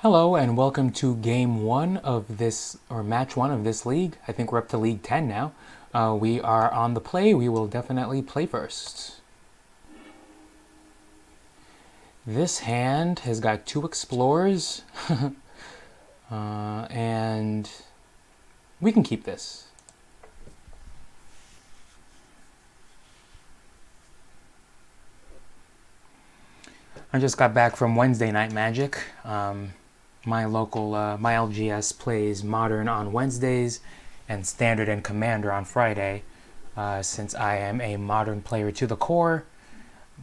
Hello and welcome to game one of this, or match one of this league. I think we're up to League 10 now. We are on the play. We will definitely play first. This hand has got two explorers, and we can keep this. I just got back from Wednesday Night Magic. My local, my LGS plays Modern on Wednesdays and Standard and Commander on Friday. Since I am a Modern player to the core,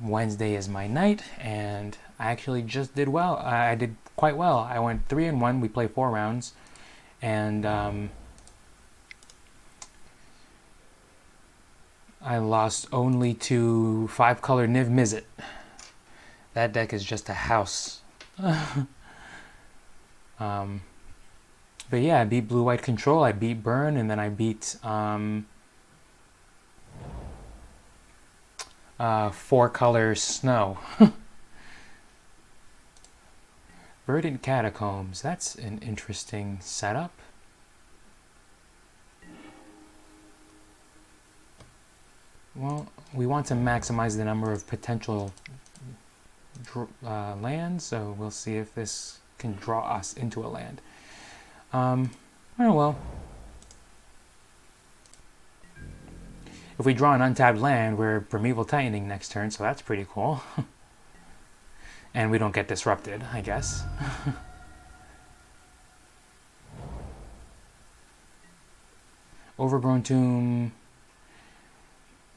Wednesday is my night, and I actually just did well. I did quite well. I went 3-1. We play 4 rounds, and I lost only to 5-color Niv Mizzet. That deck is just a house. But yeah, I beat Blue-White Control, I beat Burn, and then I beat 4-color Snow. Verdant Catacombs, that's an interesting setup. Well, we want to maximize the number of potential lands, so we'll see if this can draw us into a land. Oh well. If we draw an untapped land, we're Primeval Titaning next turn, so that's pretty cool. And we don't get disrupted, I guess. Overgrown Tomb.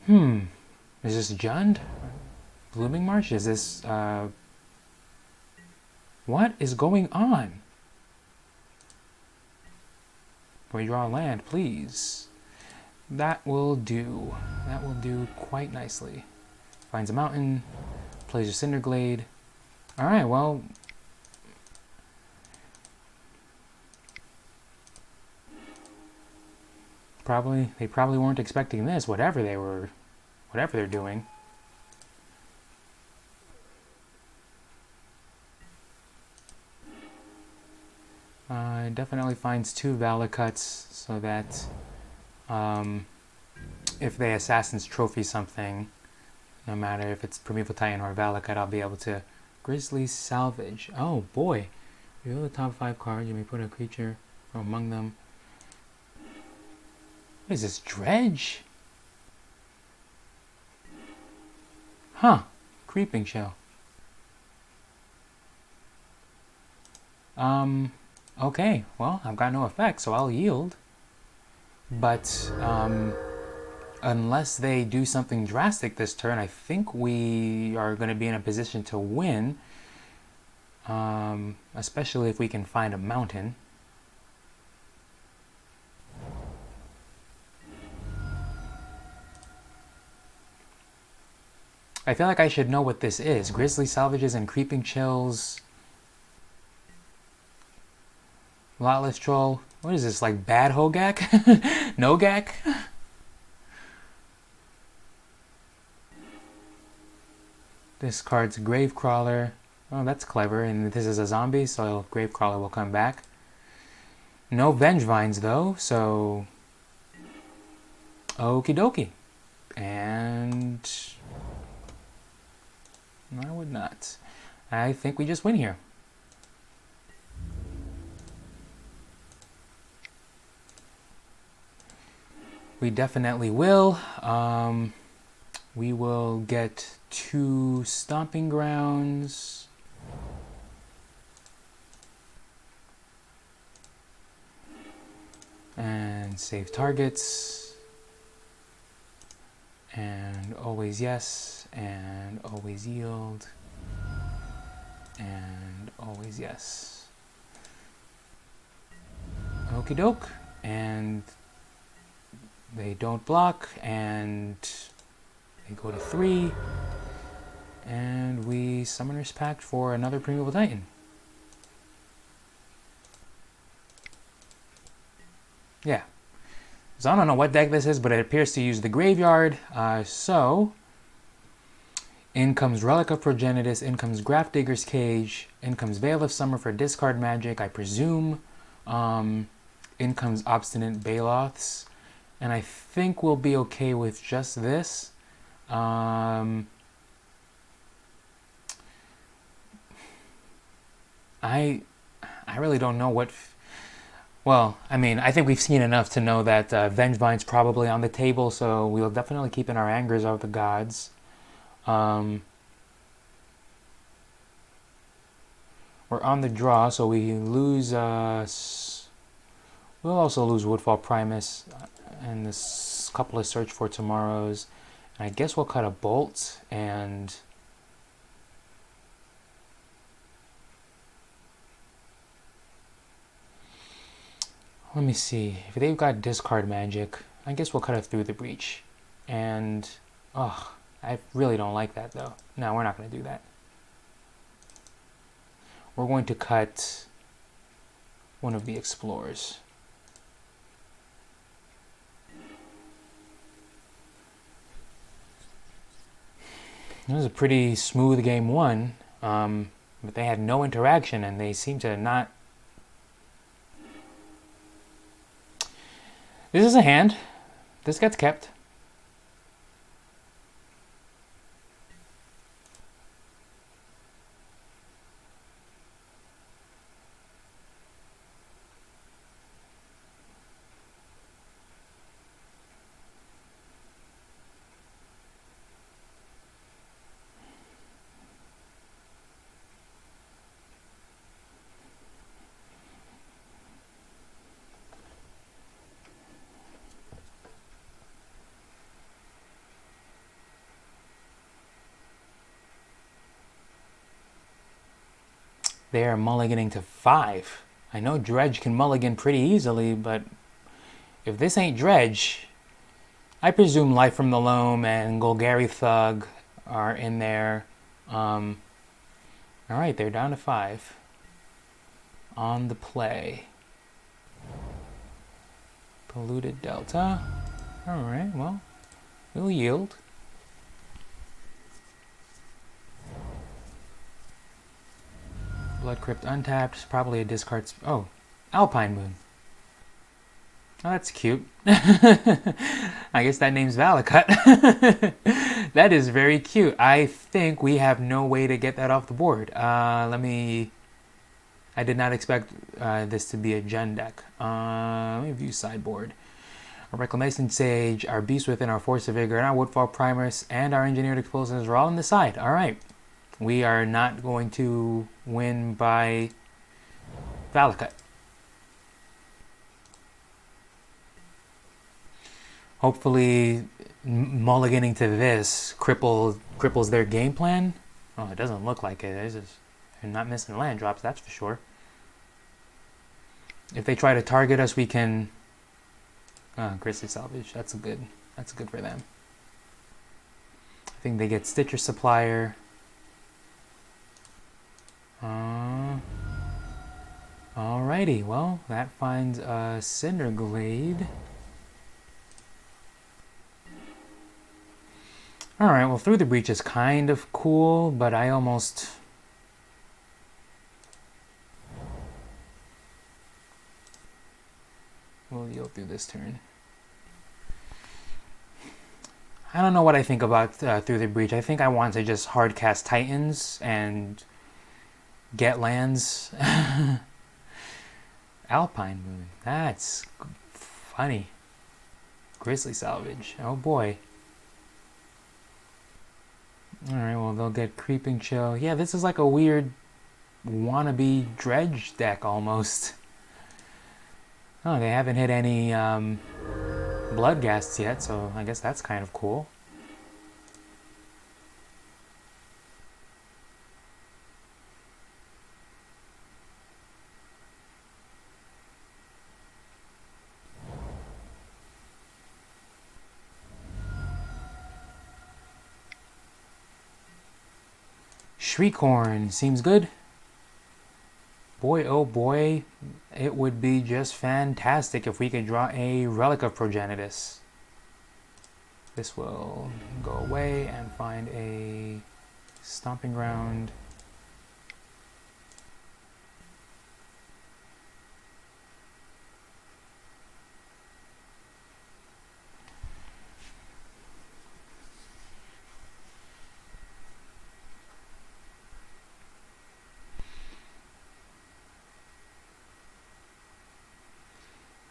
Is this Jund? Blooming Marsh? Is this, what is going on? Can we draw a land, please? That will do. That will do quite nicely. Finds a mountain. Plays a Cinderglade. Alright, well... They probably weren't expecting this, whatever they're doing. It definitely finds 2 Valacuts so that if they Assassin's Trophy something, no matter if it's Primeval Titan or Valacut, I'll be able to Grizzly Salvage. Oh boy. Reveal the top 5 cards, you may put a creature from among them. What is this, Dredge? Huh. Creeping Shell. Okay, well, I've got no effect, so I'll yield. But, unless they do something drastic this turn, I think we are going to be in a position to win. Especially if we can find a mountain. I feel like I should know what this is. Grizzly Salvages and Creeping Chills. Lotless Troll. What is this, like Bad Hogak? Nogak? This card's Gravecrawler. Oh, that's clever. And this is a zombie, so Gravecrawler will come back. No Vengevines, though, so... Okie dokie. And... I would not. I think we just win here. We definitely will. We will get 2 Stomping Grounds. And save targets. And always yes. And always yield. And always yes. Okie doke. And they don't block, and they go to 3, and we Summoner's Pact for another Primeval Titan. Yeah. So I don't know what deck this is, but it appears to use the graveyard, so In comes Relic of Progenitus, in comes Grafdigger's Cage, in comes Veil of Summer for discard magic, I presume. In comes Obstinate Baloths, and I think we'll be okay with just this. I really don't know what. Well, I mean, I think we've seen enough to know that Vengevine's probably on the table, so we'll definitely keep in our Angers of the Gods. We're on the draw, so we lose. We'll also lose Woodfall Primus and this couple of Search for Tomorrows. And I guess we'll cut a Bolt and. Let me see. If they've got discard magic, I guess we'll cut it through the breach. And, I really don't like that though. No, we're not going to do that. We're going to cut one of the Explorers. It was a pretty smooth game one, but they had no interaction and they seem to not. This is a hand. This gets kept. They are mulliganing to 5. I know Dredge can mulligan pretty easily, but if this ain't Dredge, I presume Life from the Loam and Golgari Thug are in there. Alright, they're down to 5. On the play. Polluted Delta. Alright, well, we'll yield. Blood Crypt untapped, probably a discard. Oh, Alpine Moon. Oh, that's cute. I guess that name's Valakut. That is very cute. I think we have no way to get that off the board. I did not expect this to be a gen deck. Let me view sideboard. Our Reclamation Sage, our Beast Within, our Force of Vigor, and our Woodfall Primus, and our Engineered Explosives are all on the side. Alright. We are not going to win by Valakut. Hopefully, mulliganing to this cripples their game plan. Oh, it doesn't look like it. They're not missing land drops, that's for sure. If they try to target us, we can. Grizzly Salvage. That's good for them. I think they get Stitcher Supplier. Alrighty, well, that finds a Cinderglade. Alright, well, Through the Breach is kind of cool, but I almost. We'll yield through this turn. I don't know what I think about Through the Breach. I think I want to just hard cast Titans and get lands. Alpine Moon. That's funny. Grizzly Salvage. Oh boy. Alright, well, they'll get Creeping Chill. Yeah, this is like a weird wannabe Dredge deck almost. Oh, they haven't hit any Bloodghasts yet, so I guess that's kind of cool. Shriekhorn seems good. Boy, oh boy, it would be just fantastic if we could draw a Relic of Progenitus. This will go away and find a Stomping Ground.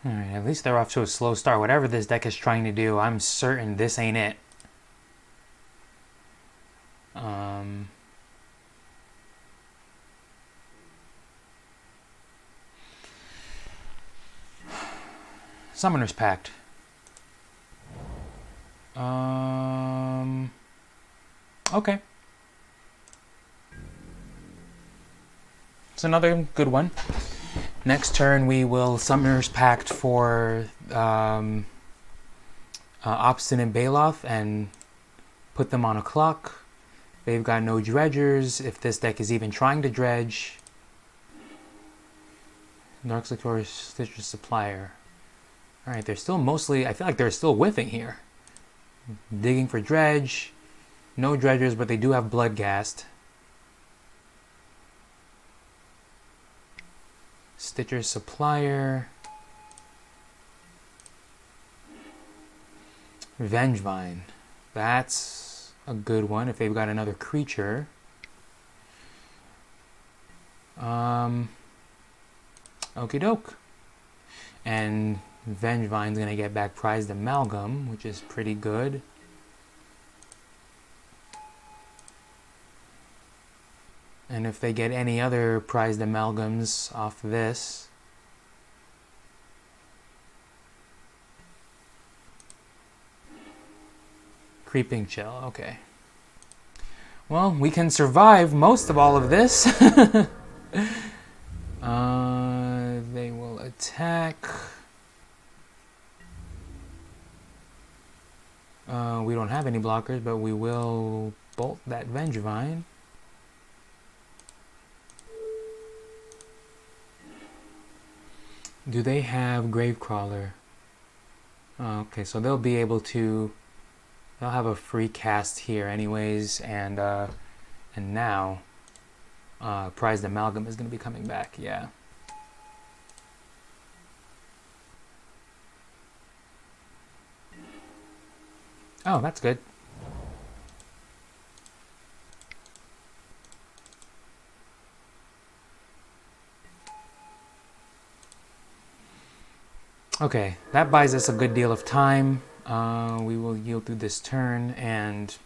Alright, at least they're off to a slow start. Whatever this deck is trying to do, I'm certain this ain't it. Summoner's Pact. Okay. It's another good one. Next turn we will Summoner's Pact for Obstinate Baloth and put them on a clock. They've got no dredgers, if this deck is even trying to dredge. Dark Licorice, Citrus Supplier. Alright, they're still mostly, I feel like they're still whiffing here. Digging for dredge. No dredgers, but they do have Bloodghast. Stitcher's Supplier. Vengevine. That's a good one if they've got another creature. Okie doke. And Vengevine's gonna get back Prized Amalgam, which is pretty good. And if they get any other Prized Amalgams off this, Creeping Chill, okay. Well, we can survive most of all of this. They will attack. We don't have any blockers, but we will bolt that Vengevine. Do they have Gravecrawler? Okay, so they'll be able to. They'll have a free cast here, anyways, and now Prized Amalgam is going to be coming back. Yeah. Oh, that's good. Okay, that buys us a good deal of time. We will yield through this turn, and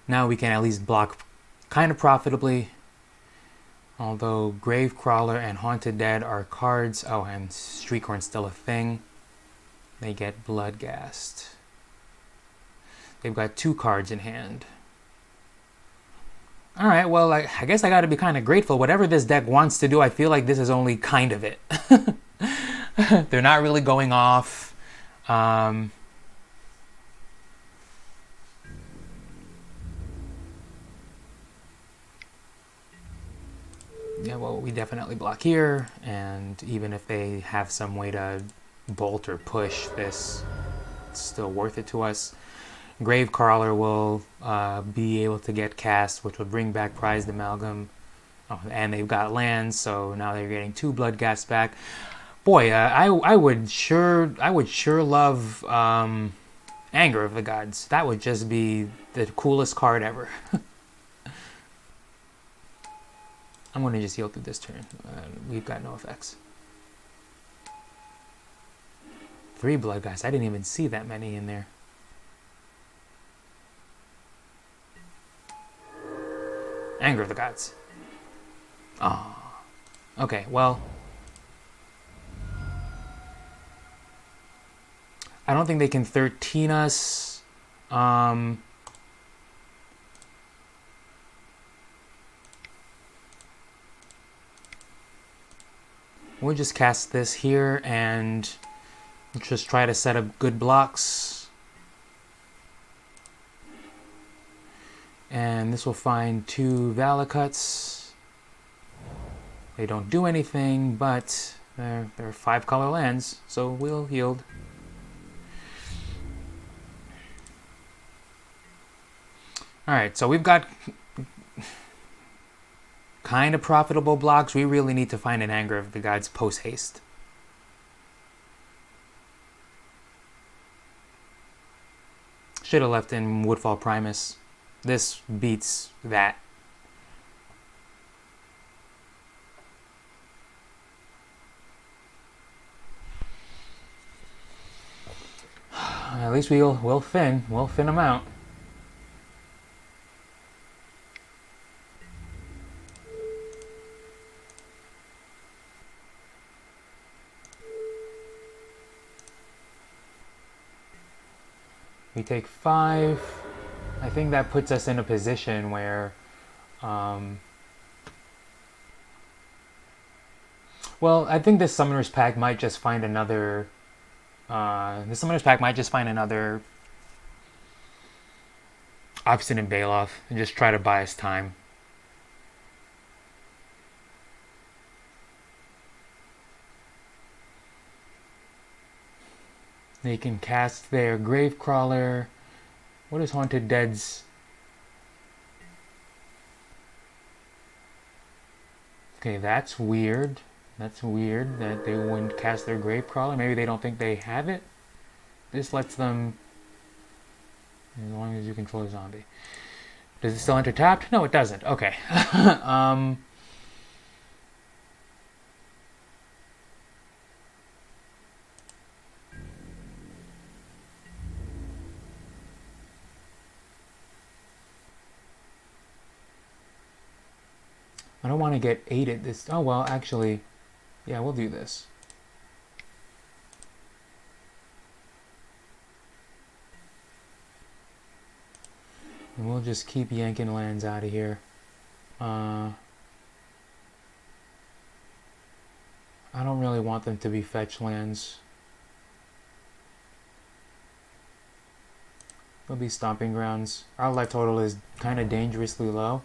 now we can at least block kind of profitably. Although Gravecrawler and Haunted Dead are cards. Oh, and Streakhorn's still a thing. They get Bloodghast. They've got 2 cards in hand. Alright, well, I guess I gotta be kind of grateful. Whatever this deck wants to do, I feel like this is only kind of it. They're not really going off. Yeah, well, we definitely block here, and even if they have some way to bolt or push this, it's still worth it to us. Gravecrawler will be able to get cast, which will bring back Prized Amalgam. Oh, and they've got lands, so now they're getting 2 Bloodghast back. Boy, I would sure love Anger of the Gods. That would just be the coolest card ever. I'm going to just heal through this turn. We've got no effects. 3 Bloodghast. I didn't even see that many in there. Anger of the Gods. Oh. Okay, well. I don't think they can 13 us. We'll just cast this here and just try to set up good blocks. And this will find 2 Valakuts. They don't do anything, but they're 5-color lands, so we'll yield. Alright, so we've got kind of profitable blocks. We really need to find an Anger of the Gods post haste. Should have left in Woodfall Primus. This beats that. At least we'll fin them out. We take 5. I think that puts us in a position where, well, I think this Summoner's Pack might just find another. The Summoner's Pack might just find another Obstinate Bailoff and just try to buy us time. They can cast their Gravecrawler. What is Haunted Dead's? Okay, that's weird. That's weird that they wouldn't cast their Gravecrawler. Maybe they don't think they have it. This lets them, as long as you control a zombie. Does it still enter tapped? No, it doesn't. Okay. I don't want to get 8 this. Oh, well, actually, yeah, we'll do this. And we'll just keep yanking lands out of here. I don't really want them to be fetch lands. They'll be stomping grounds. Our life total is kind of dangerously low.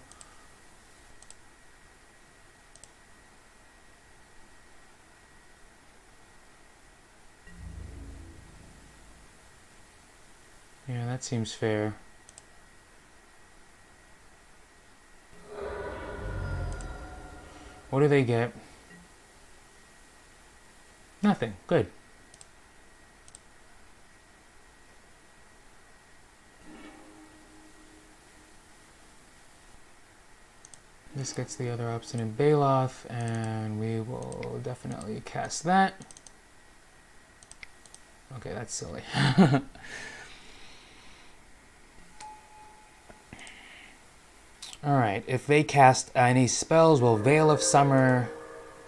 Yeah, that seems fair. What do they get? Nothing. Good. This gets the other Obstinate Bailoff, and we will definitely cast that. Okay, that's silly. Alright, if they cast any spells, will Veil of Summer...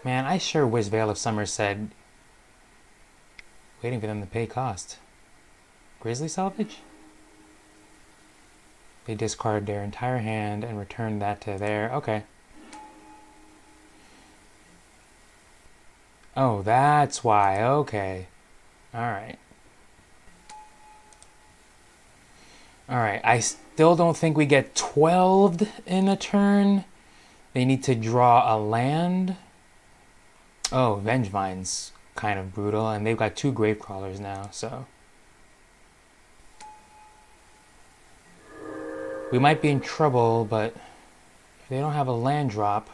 Man, I sure wish Veil of Summer said... Waiting for them to pay cost. Grizzly Salvage? They discard their entire hand and return that to their... Okay. Oh, that's why. Okay. Alright. Alright, I still don't think we get 12'd in a turn. They need to draw a land. Oh, Vengevine's kind of brutal, and they've got 2 Gravecrawlers now, so... We might be in trouble, but if they don't have a land drop...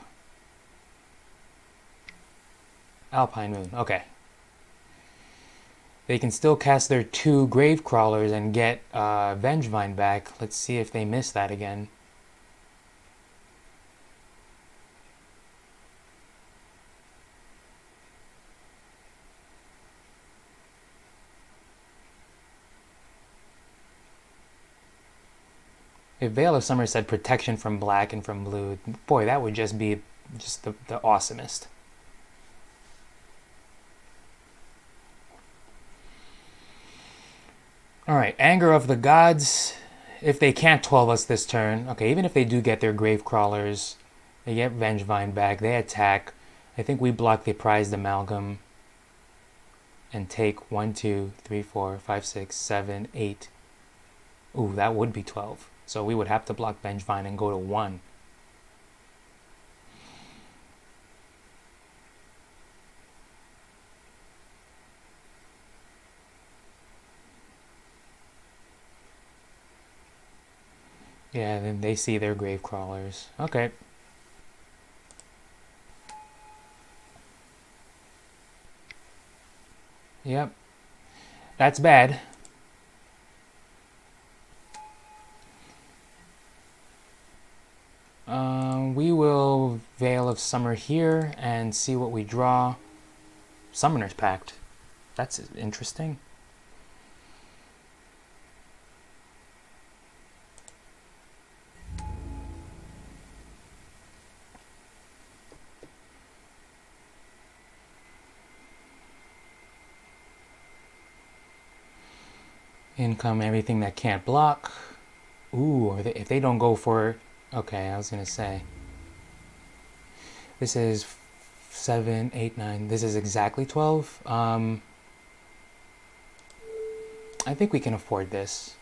Alpine Moon, okay. They can still cast their 2 Gravecrawlers and get Vengevine back. Let's see if they miss that again. If Veil of Summer said protection from black and from blue, boy, that would just be just the awesomest. Alright, Anger of the Gods. If they can't 12 us this turn, okay, even if they do get their Gravecrawlers, they get Vengevine back, they attack. I think we block the Prized Amalgam and take 1, 2, 3, 4, 5, 6, 7, 8. Ooh, that would be 12. So we would have to block Vengevine and go to 1. Yeah, then they see their grave crawlers. Okay. Yep. That's bad. We will Veil of Summer here and see what we draw. Summoner's Pact. That's interesting. Income everything that can't block. Ooh, if they don't go for... Okay, I was going to say. This is 7, 8, 9. This is exactly 12. I think we can afford this.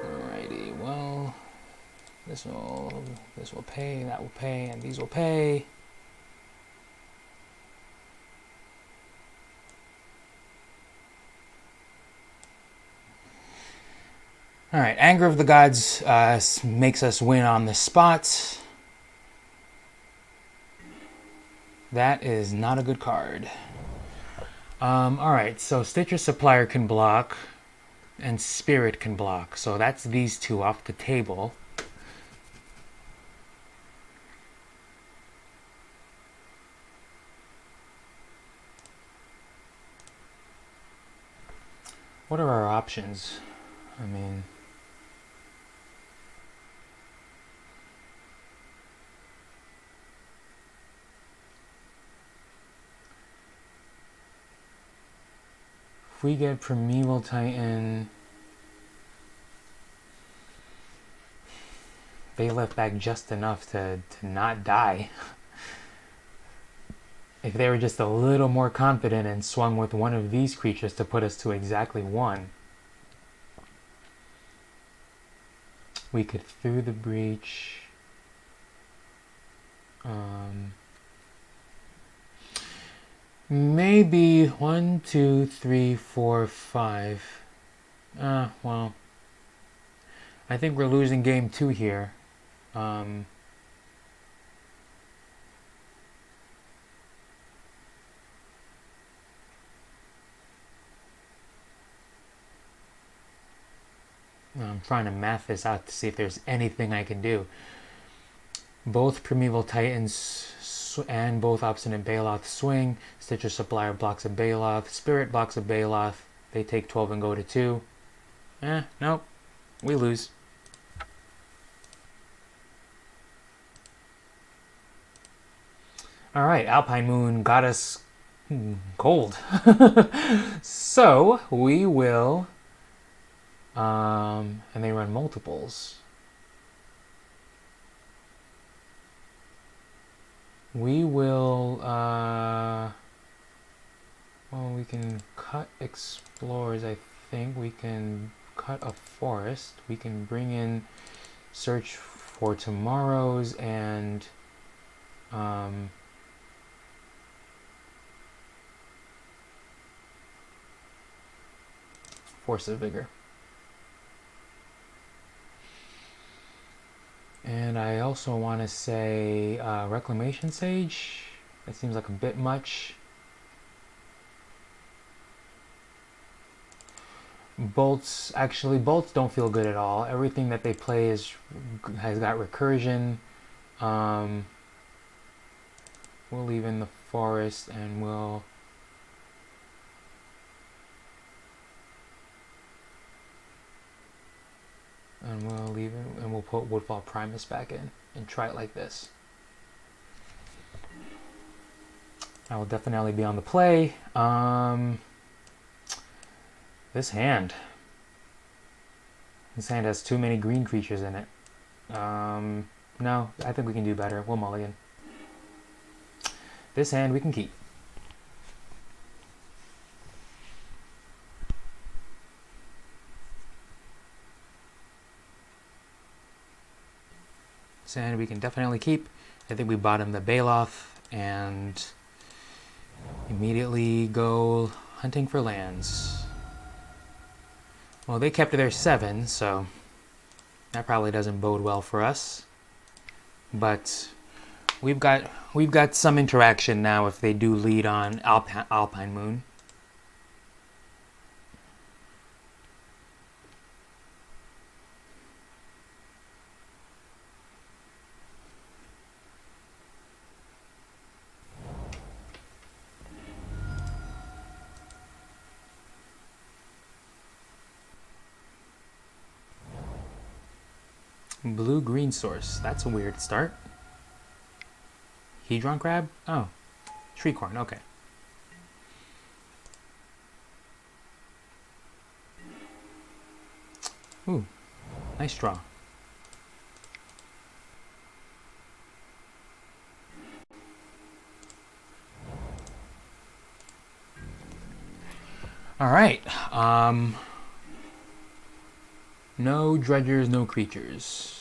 Alrighty, well, this will pay, that will pay, and these will pay. Alright, Anger of the Gods makes us win on the spot. That is not a good card. Alright, so Stitcher Supplier can block, and Spirit can block. So that's these two off the table. What are our options? I mean... If we get Primeval Titan... They left back just enough to not die. If they were just a little more confident and swung with one of these creatures to put us to exactly 1. We could Through the Breach. Maybe 1, 2, 3, 4, 5. Well. I think we're losing game 2 here. I'm trying to math this out to see if there's anything I can do. Both Primeval Titans and both Obstinate Baloth swing. Stitcher Supplier blocks a Baloth. Spirit blocks a Baloth. They take 12 and go to 2. Nope. We lose. Alright, Alpine Moon got us cold. So, we will... and they run multiples. We will... well, we can cut Explorers, I think. We can cut a Forest. We can bring in Search for Tomorrows and... Force of Vigor. And I also want to say Reclamation Sage. That seems like a bit much. Bolts, actually, bolts don't feel good at all. Everything that they play has got recursion. We'll leave in the forest and we'll... And we'll leave it, and we'll put Woodfall Primus back in and try it like this. I will definitely be on the play. This hand has too many green creatures in it. No, I think we can do better. We'll mulligan. This hand we can keep. This hand we can definitely keep. I think we bottom the Baloth, and Immediately go hunting for lands. Well, they kept their 7, so that probably doesn't bode well for us. But we've got some interaction now if they do lead on Alpine Moon. Blue-green source. That's a weird start. Hedron crab? Oh. Treecorn, okay. Ooh. Nice draw. Alright. No dredgers, no creatures.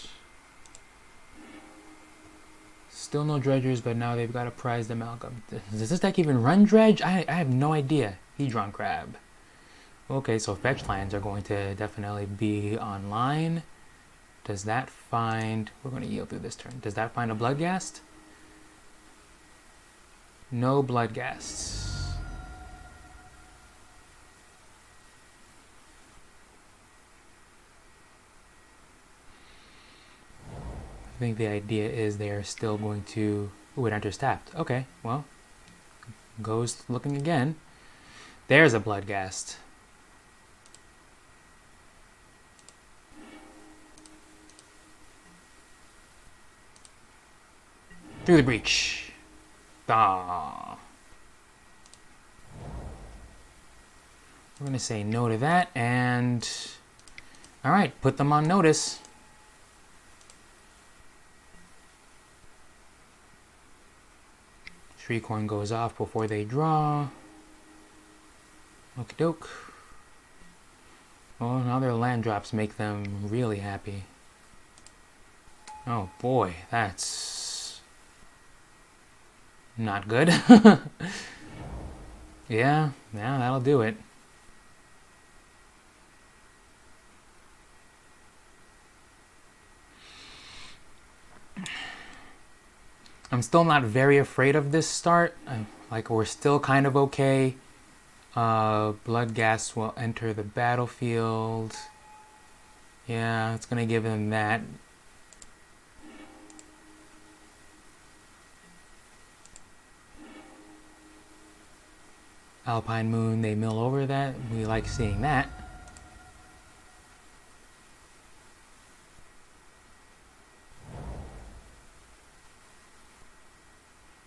Still no dredgers, but now they've got a prized amalgam. Does this deck even run dredge? I have no idea. Hedron crab. Okay, so fetch lands are going to definitely be online. Does that find... We're going to yield through this turn. Does that find a Bloodghast? No Bloodghasts. I think the idea is they're still going to... Ooh, it enters tapped. Okay, well. Goes looking again. There's a Bloodghast. Through the breach. Ah. We're going to say no to that, and... Alright, put them on notice. Treecorn goes off before they draw. Okie doke. Oh, now their land drops make them really happy. Oh boy, that's not good. Yeah, that'll do it. I'm still not very afraid of this start. Like, we're still kind of okay. Bloodghast will enter the battlefield. Yeah, it's gonna give them that. Alpine Moon, they mill over that. We like seeing that.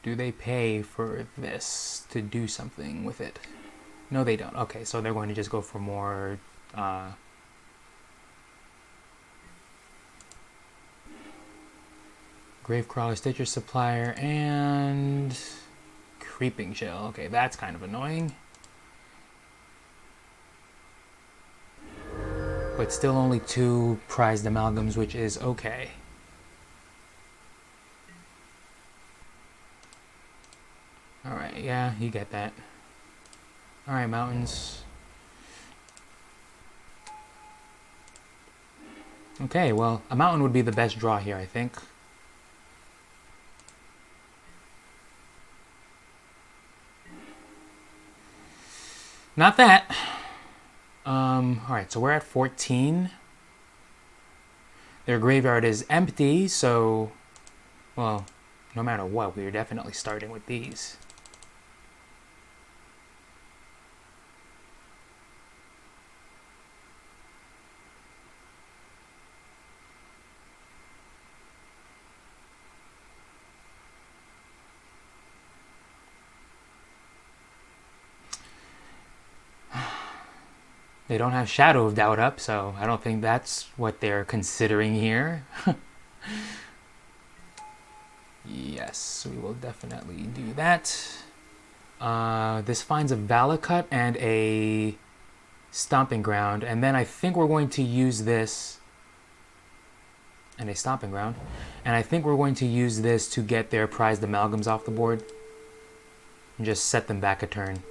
Do they pay for this to do something with it? No, they don't. Okay, so they're going to just go for more... Gravecrawler, Stitcher Supplier, and... Creeping Shell. Okay, that's kind of annoying. But still only 2 prized amalgams, which is okay. Alright, yeah, you get that. Alright, mountains. Okay, well, a mountain would be the best draw here, I think. Not that. Alright, so we're at 14. Their graveyard is empty, so... Well, no matter what, we're definitely starting with these. They don't have Shadow of Doubt up, so I don't think that's what they're considering here. Yes, we will definitely do that. This finds a Valakut and a Stomping Ground, and then I think we're going to use this, and a Stomping Ground, and I think we're going to use this to get their prized amalgams off the board. and just set them back a turn.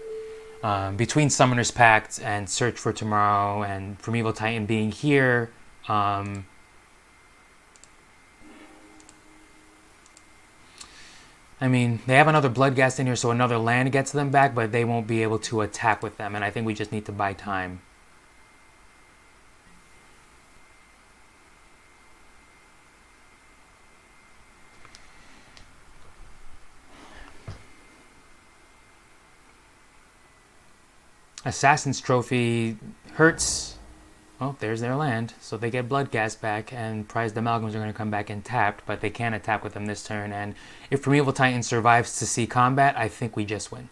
Between Summoner's Pact and Search for Tomorrow and Primeval Titan being here, I mean, they have another Bloodghast in here, so another land gets them back, but they won't be able to attack with them, and I think we just need to buy time. Assassin's Trophy hurts. Well, there's their land, so they get Bloodghast back, and Prized Amalgams are going to come back intact, but they can't attack with them this turn, and if Primeval Titan survives to see combat, I think we just win.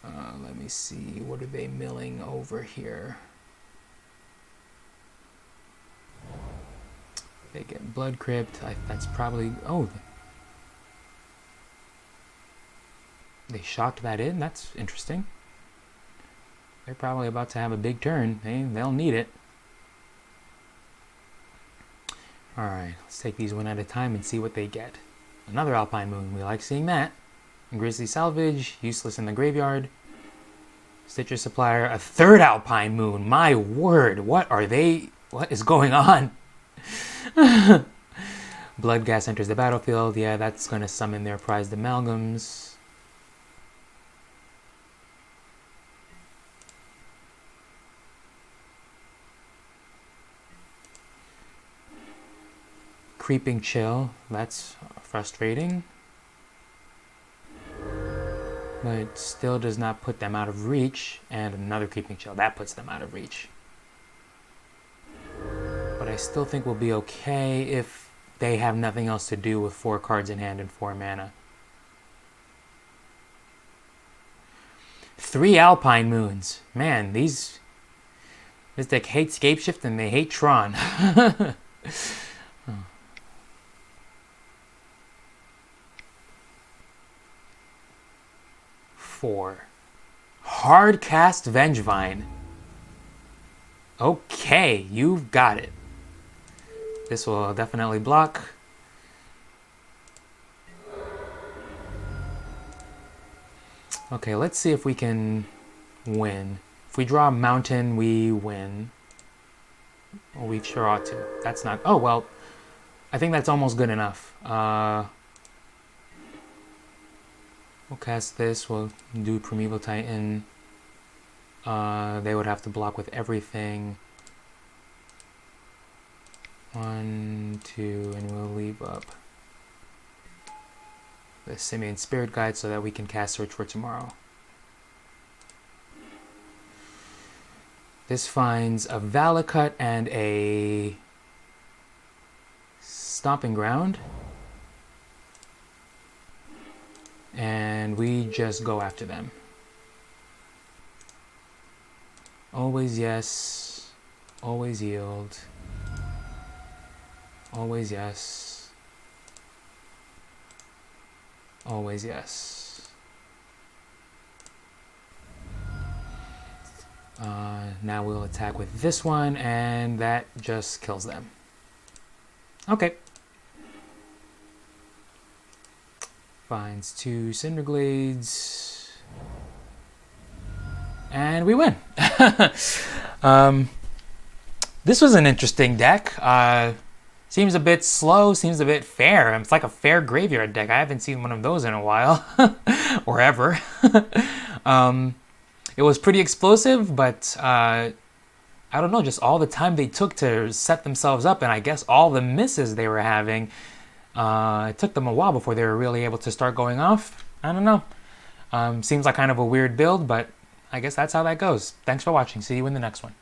Let me see, what are they milling over here? They get Blood Crypt, that's probably, oh, they shocked that in, that's interesting. They're probably about to have a big turn. They'll need it. Alright, let's take these one at a time and see what they get. Another Alpine Moon. We like seeing that. Grizzly Salvage. Useless in the graveyard. Stitcher Supplier. A third Alpine Moon. My word. What are they? What is going on? Bloodghast enters the battlefield. Yeah, that's going to summon their Prized Amalgams. Creeping Chill, that's frustrating, but still does not put them out of reach, and another Creeping Chill, that puts them out of reach. But I still think we'll be okay if they have nothing else to do with 4 cards in hand and 4 mana. 3 Alpine Moons. Man, this deck hates Scapeshift and they hate Tron. Oh. 4. Hardcast Vengevine. Okay, you've got it. This will definitely block. Okay, let's see if we can win. If we draw a mountain, we win. Well, we sure ought to. That's not... Oh, well, I think that's almost good enough. We'll cast this. We'll do Primeval Titan. They would have to block with everything. 1, 2, and we'll leave up the Simian Spirit Guide so that we can cast Search for Tomorrow. This finds a Valakut and a Stomping Ground. And we just go after them. Always yes. Always yield. Always yes. Always yes. Now we'll attack with this one, and that just kills them. Okay. Finds 2 Cinderglades. And we win. This was an interesting deck. Seems a bit slow, seems a bit fair. It's like a fair graveyard deck. I haven't seen one of those in a while. Or ever. It was pretty explosive, but I don't know, just all the time they took to set themselves up, and I guess all the misses they were having, it took them a while before they were really able to start going off. I don't know. Seems like kind of a weird build, but I guess that's how that goes. Thanks for watching. See you in the next one.